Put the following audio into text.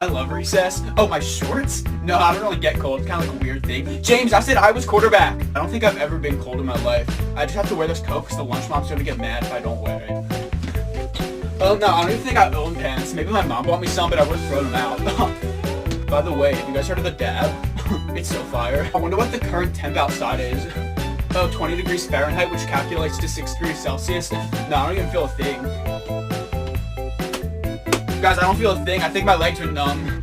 I love recess. Oh, my shorts? No, I don't really get cold. It's kind of like a weird thing. James, I said I was quarterback. I don't think I've ever been cold in my life. I just have to wear this coat because the lunch mom's gonna get mad if I don't wear it. Oh, no, I don't even think I own pants. Maybe my mom bought me some, but I would have thrown them out. By the way, have you guys heard of the dab? It's so fire. I wonder what the current temp outside is. Oh, 20 degrees Fahrenheit, which calculates to 6 degrees Celsius. No, I don't even feel a thing. Guys, I don't feel a thing. I think my legs are numb.